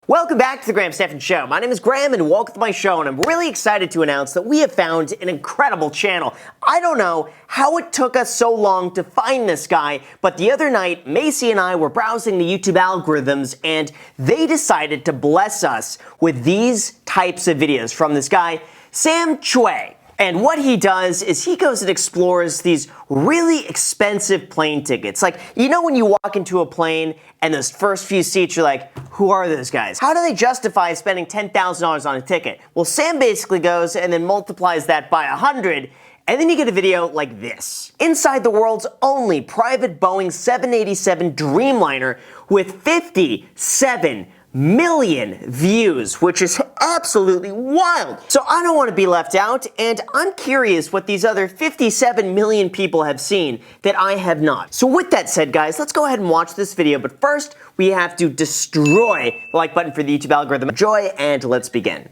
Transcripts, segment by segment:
Welcome back to the Graham Stephan Show. My name is Graham and welcome to my show, and I'm really excited to announce that we have found an incredible channel. I don't know how it took us so long to find this guy, but the other night, Macy and I were browsing the YouTube algorithms and they decided to bless us with these types of videos from this guy, Sam Choi. And what he does is he goes and explores these really expensive plane tickets. Like, you know when you walk into a plane and those first few seats, you're like, who are those guys? How do they justify spending $10,000 on a ticket? Well, Sam basically goes and then multiplies that by 100, and then you get a video like this. Inside the world's only private Boeing 787 Dreamliner with 57 million views, which is absolutely wild. So I don't want to be left out, and I'm curious what these other 57 million people have seen that I have not. So with that said, guys, let's go ahead and watch this video, but first we have to destroy the like button for the YouTube algorithm. Enjoy, and let's begin.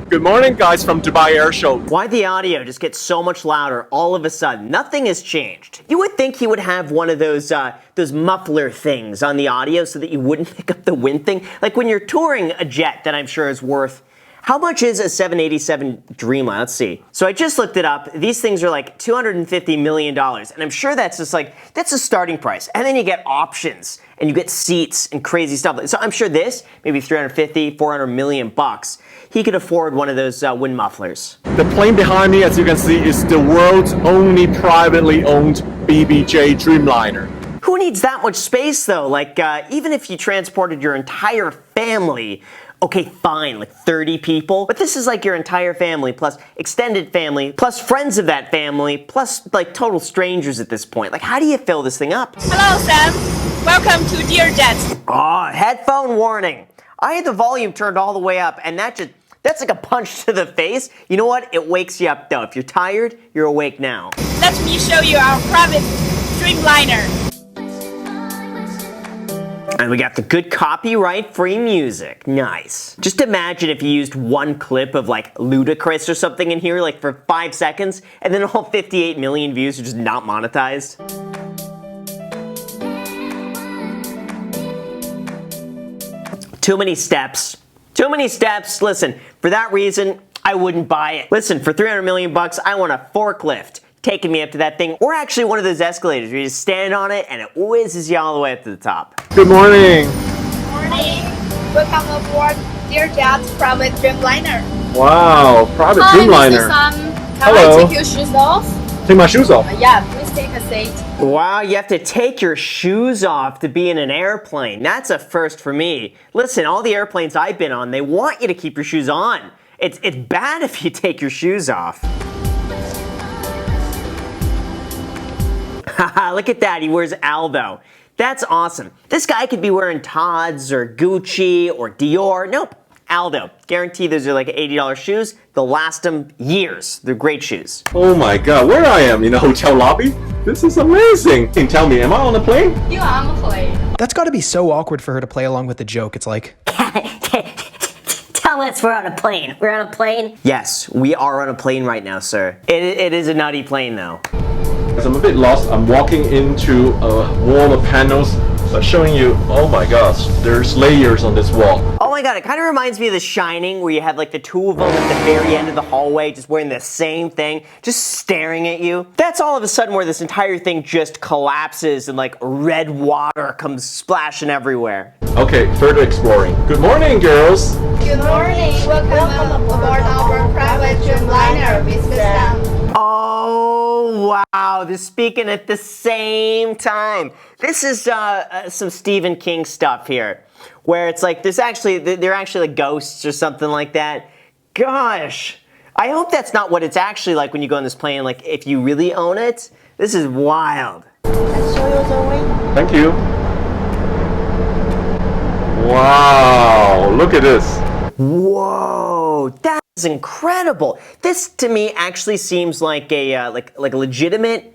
Good morning, guys, from Dubai Air Show. Why the audio just gets so much louder all of a sudden? Nothing has changed. You would think he would have one of those muffler things on the audio so that you wouldn't pick up the wind thing. Like when you're touring a jet that I'm sure is worth. How much is a 787 Dreamliner? Let's see. So I just looked it up. These things are like $250 million. And I'm sure that's just like, that's a starting price. And then you get options and you get seats and crazy stuff. So I'm sure this, maybe 350, 400 million bucks, he could afford one of those wind mufflers. The plane behind me, as you can see, is the world's only privately owned BBJ Dreamliner. Who needs that much space though? Like, even if you transported your entire family, okay, fine, like 30 people, but this is like your entire family, plus extended family, plus friends of that family, plus like total strangers at this point. Like, how do you fill this thing up? Hello, Sam. Welcome to Dear Jet. Oh, headphone warning. I had the volume turned all the way up, and that's like a punch to the face. You know what? It wakes you up though. If you're tired, you're awake now. Let me show you our private Dreamliner. And we got the good copyright-free music. Nice. Just imagine if you used one clip of like Ludacris or something in here like for 5 seconds, and then all 58 million views are just not monetized. Too many steps. Too many steps. Listen, for that reason, I wouldn't buy it. Listen, for 300 million bucks, I want a forklift taking me up to that thing, or actually one of those escalators where you just stand on it and it whizzes you all the way up to the top. Good morning. Good morning. Welcome aboard Dear Jet's private Dreamliner. Wow, private Hi, Dreamliner. Mr. Sam. Can Hello. I take your shoes off? Take my shoes off. Yeah, please take a seat. Wow, you have to take your shoes off to be in an airplane. That's a first for me. Listen, all the airplanes I've been on, they want you to keep your shoes on. It's bad if you take your shoes off. Haha, look at that, he wears Aldo. That's awesome. This guy could be wearing Tod's or Gucci or Dior. Nope, Aldo. Guarantee those are like $80 shoes. They'll last them years. They're great shoes. Oh my god, where I am in the hotel lobby? This is amazing. Tell me, am I on a plane? You are on a plane. That's gotta be so awkward for her to play along with the joke. It's like, Tell us we're on a plane. We're on a plane? Yes, we are on a plane right now, sir. It is a nutty plane though. As I'm a bit lost, I'm walking into a wall of panels showing you, oh my gosh, there's layers on this wall. Oh my god, it kind of reminds me of The Shining, where you have like the two of them at the very end of the hallway just wearing the same thing, just staring at you. That's all of a sudden where this entire thing just collapses and like red water comes splashing everywhere. Okay, further exploring. Good morning, girls. Good morning. Welcome aboard our private Dreamliner, Mr. Sam. Oh wow, they're speaking at the same time. This is some Stephen King stuff here, where it's like they're actually like ghosts or something like that. Gosh, I hope that's not what it's actually like when you go on this plane. Like if you really own it, this is wild. Let's show you the way. Thank you. Wow, look at this. Whoa, that is incredible. This to me actually seems like a like a legitimate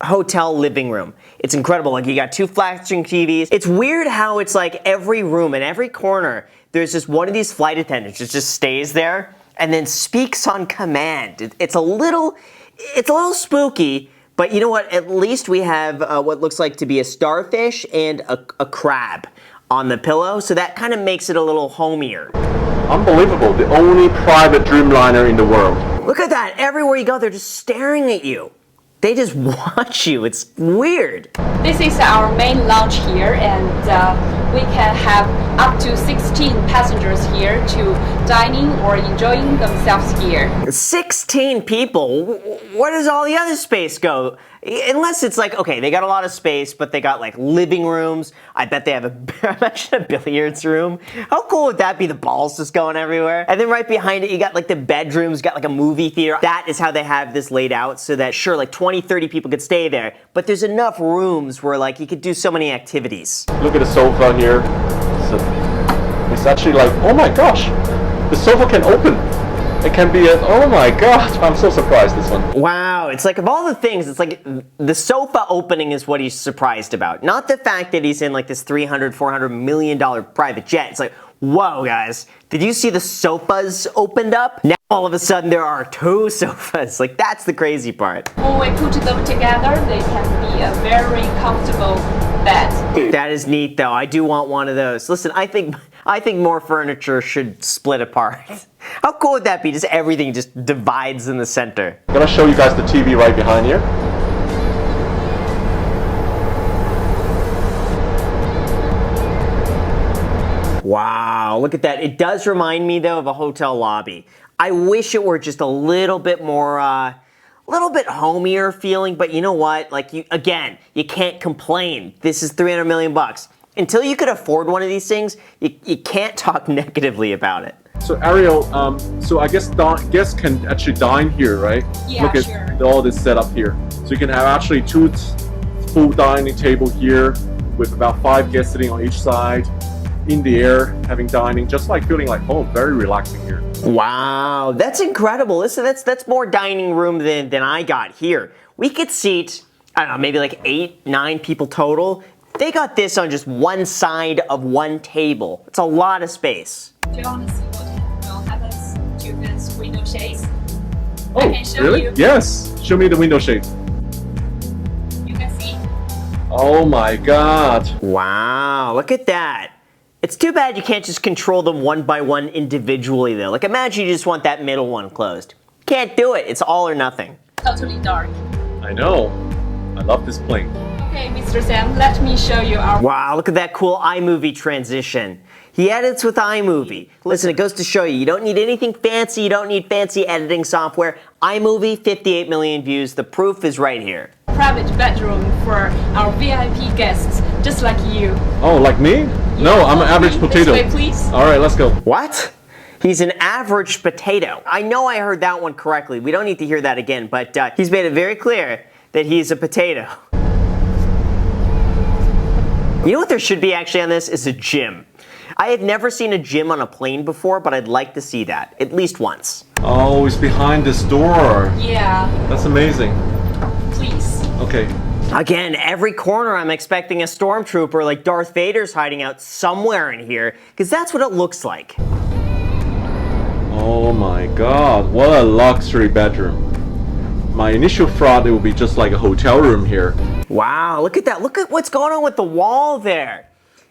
hotel living room. It's incredible. Like you got two flat screen TVs. It's weird how it's like every room and every corner there's just one of these flight attendants that just stays there and then speaks on command. It's a little spooky, But you know what? At least we have what looks like to be a starfish and a crab on the pillow, so that kind of makes it a little homier. Unbelievable. The only private Dreamliner in the world. Look at that. Everywhere you go, they're just staring at you. They just watch you. It's weird. This is our main lounge here, and we can have up to 16 passengers here to dining or enjoying themselves here. 16 people? Where does all the other space go? Unless it's like, okay, they got a lot of space, but they got like living rooms. I bet they have imagine a billiards room. How cool would that be? The balls just going everywhere. And then right behind it, you got like the bedrooms, got like a movie theater. That is how they have this laid out so that sure, like 20, 30 people could stay there, but there's enough rooms where like you could do so many activities. Look at the sofa here. It's actually like, oh my gosh, the sofa can open. It can be oh my gosh, I'm so surprised this one. Wow, it's like of all the things, it's like the sofa opening is what he's surprised about. Not the fact that he's in like this $300, $400 million private jet. It's like, whoa guys, did you see the sofas opened up? Now all of a sudden there are 2 sofas. Like that's the crazy part. When we put them together, they can be a very comfortable bed. That is neat though, I do want one of those. Listen, I think more furniture should split apart. How cool would that be? Just everything just divides in the center. I'm gonna show you guys the TV right behind here. Wow, look at that. It does remind me though of a hotel lobby. I wish it were just a little bit more, little bit homier feeling, but you know what? Like you can't complain. This is 300 million bucks. Until you could afford one of these things, you can't talk negatively about it. So Ariel, so I guess guests can actually dine here, right? Yeah, Look at sure. all this setup here. So you can have actually 2 full dining table here with about 5 guests sitting on each side, in the air, having dining, just like feeling like home. Very relaxing here. Wow, that's incredible. Listen, that's more dining room than I got here. We could seat, I don't know, maybe like 8, 9 people total. They got this on just one side of one table. It's a lot of space. Do you want to see what will happen to this window shades? Oh, I can show really? you. Yes. Show me the window shades. You can see. Oh my God. Wow, look at that. It's too bad you can't just control them one by one individually though. Like imagine you just want that middle one closed. Can't do it, it's all or nothing. Totally dark. I know. I love this plane. Okay, Mr. Sam, let me show you our... Wow, look at that cool iMovie transition. He edits with iMovie. Listen, it goes to show you, you don't need anything fancy, you don't need fancy editing software. iMovie, 58 million views, the proof is right here. private bedroom for our VIP guests, just like you. Oh, like me? No, I'm an average potato. This way, please. All right, let's go. What? He's an average potato. I know I heard that one correctly. We don't need to hear that again, but he's made it very clear that he's a potato. You know what there should be actually on this is a gym. I have never seen a gym on a plane before, but I'd like to see that, at least once. Oh, it's behind this door. Yeah, That's amazing. please. Okay. Again, every corner I'm expecting a stormtrooper like Darth Vader's hiding out somewhere in here, because that's what it looks like. Oh my God, what a luxury bedroom. My initial thought it would be just like a hotel room here. Wow, look at that. Look at what's going on with the wall there.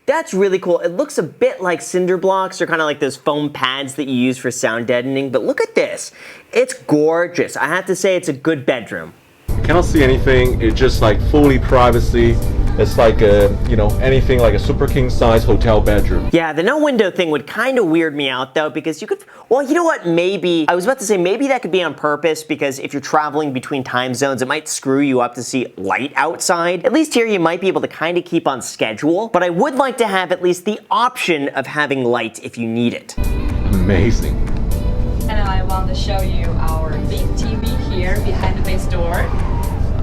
That's really cool. It looks a bit like cinder blocks or kind of like those foam pads that you use for sound deadening, but look at this. It's gorgeous. I have to say it's a good bedroom. You cannot see anything, it's just like fully privacy. It's like a, you know, anything like a super king size hotel bedroom. Yeah, the no window thing would kind of weird me out though, because you could, well, you know what, maybe, I was about to say maybe that could be on purpose because if you're traveling between time zones, it might screw you up to see light outside. At least here you might be able to kind of keep on schedule, but I would like to have at least the option of having light if you need it. Amazing. And I want to show you our big TV here behind the base door.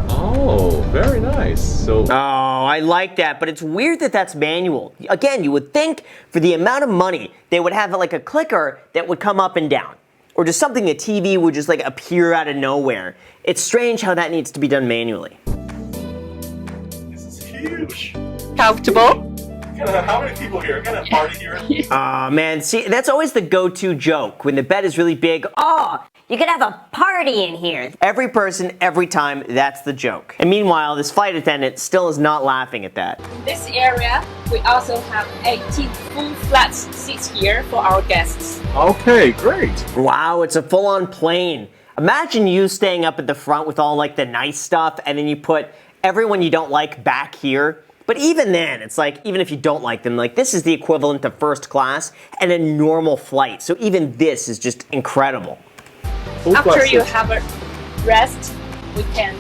Oh, very nice. So, Oh, I like that, but it's weird that that's manual. Again, you would think for the amount of money, they would have like a clicker that would come up and down. Or just something the TV would just like appear out of nowhere. It's strange how that needs to be done manually. this is huge. Comfortable? How many people here? Can I party here? Aw, man, see, that's always the go-to joke when the bed is really big. Oh, You could have a party in here. Every person, every time, that's the joke. And meanwhile, this flight attendant still is not laughing at that. In this area, we also have 18 full flat seats here for our guests. Okay, great. Wow, it's a full-on plane. Imagine you staying up at the front with all like the nice stuff, and then you put everyone you don't like back here. But even then, it's like, even if you don't like them, like this is the equivalent of first class and a normal flight. So even this is just incredible. After you have a rest, we can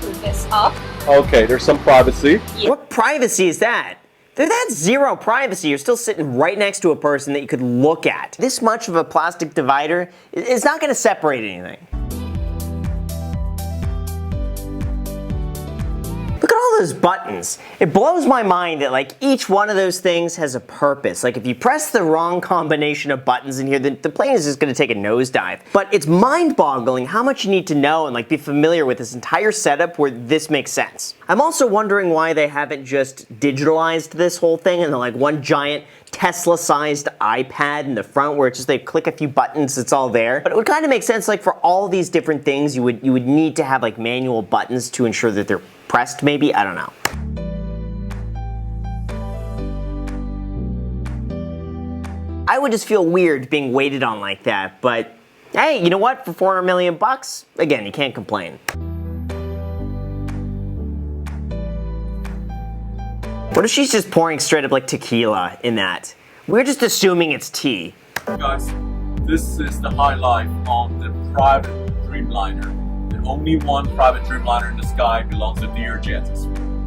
put this up. Okay, there's some privacy. Yeah. What privacy is that? That's zero privacy. You're still sitting right next to a person that you could look at. This much of a plastic divider is not going to separate anything. Look at all those buttons. It blows my mind that like each one of those things has a purpose. Like if you press the wrong combination of buttons in here, the plane is just gonna take a nosedive. But it's mind-boggling how much you need to know and like be familiar with this entire setup where this makes sense. I'm also wondering why they haven't just digitalized this whole thing and like one giant Tesla-sized iPad in the front where it's just they click a few buttons, it's all there. But it would kind of make sense like for all these different things you would need to have like manual buttons to ensure that they're pressed maybe, I don't know. I would just feel weird being waited on like that, but hey, you know what? For 400 million bucks, again, you can't complain. What if she's just pouring straight up like tequila in that? We're just assuming it's tea. Guys, this is the highlight on the private Dreamliner. The only one private Dreamliner in the sky belongs to Learjet.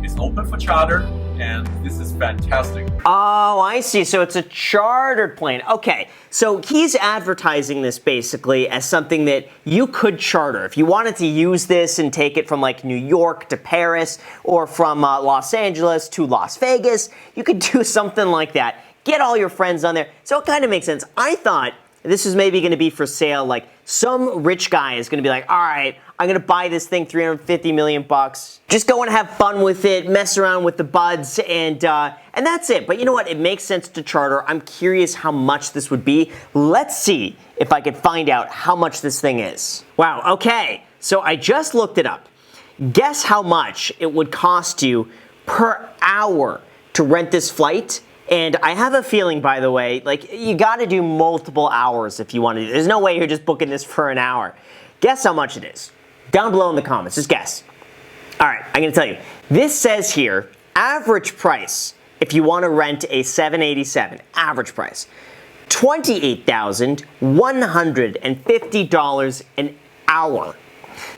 It's open for charter, and this is fantastic. Oh, I see. So it's a chartered plane. Okay, so he's advertising this basically as something that you could charter. If you wanted to use this and take it from like New York to Paris or from Los Angeles to Las Vegas, you could do something like that. Get all your friends on there. So it kind of makes sense. I thought this is maybe going to be for sale. Like some rich guy is going to be like, all right, I'm going to buy this thing, 350 million bucks. Just go and have fun with it, mess around with the buds, and that's it. But you know what? It makes sense to charter. I'm curious how much this would be. Let's see if I could find out how much this thing is. Wow, okay. So I just looked it up. Guess how much it would cost you per hour to rent this flight? And I have a feeling, by the way, like you got to do multiple hours if you want to. There's no way you're just booking this for an hour. Guess how much it is. Down below in the comments, just guess. All right, I'm going to tell you. This says here, average price, if you want to rent a 787, average price, $28,150 an hour.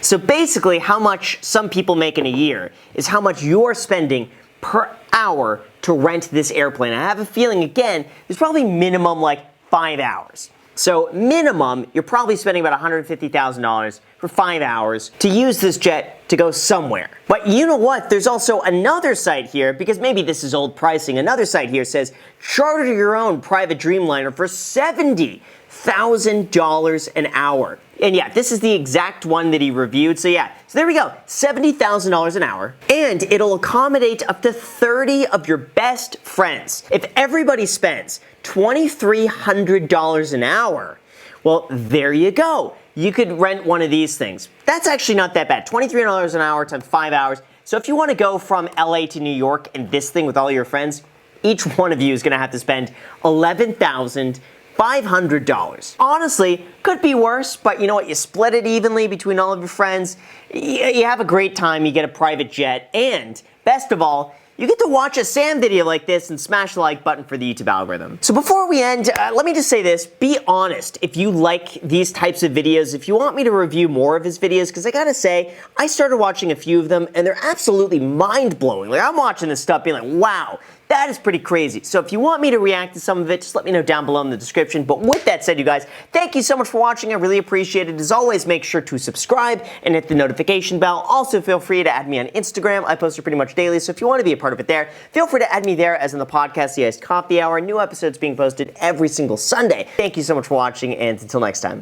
So basically, how much some people make in a year is how much you're spending per hour to rent this airplane. I have a feeling, again, there's probably minimum like 5 hours. So minimum, you're probably spending about $150,000 for 5 hours to use this jet to go somewhere. But you know what? There's also another site here, because maybe this is old pricing. Another site here says, charter your own private Dreamliner for $70,000 an hour. And yeah, this is the exact one that he reviewed. So yeah, so there we go, $70,000 an hour. And it'll accommodate up to 30 of your best friends. If everybody spends $2,300 an hour, well, there you go. You could rent one of these things. That's actually not that bad. $2,300 an hour times 5 hours. So if you want to go from LA to New York in this thing with all your friends, each one of you is going to have to spend $11,500. Honestly, could be worse, but you know what? You split it evenly between all of your friends. You have a great time. You get a private jet. And best of all, you get to watch a Sam video like this and smash the like button for the YouTube algorithm. So before we end, let me just say this. Be honest if you like these types of videos, if you want me to review more of his videos, because I gotta say, I started watching a few of them and they're absolutely mind-blowing. Like I'm watching this stuff being like, wow, that is pretty crazy. So if you want me to react to some of it, just let me know down below in the description. But with that said, you guys, thank you so much for watching. I really appreciate it. As always, make sure to subscribe and hit the notification bell. Also, feel free to add me on Instagram. I post it pretty much daily, so if you want to be a part of it there, feel free to add me there, as in the podcast, The Iced Coffee Hour. New episodes being posted every single Sunday. Thank you so much for watching, and until next time.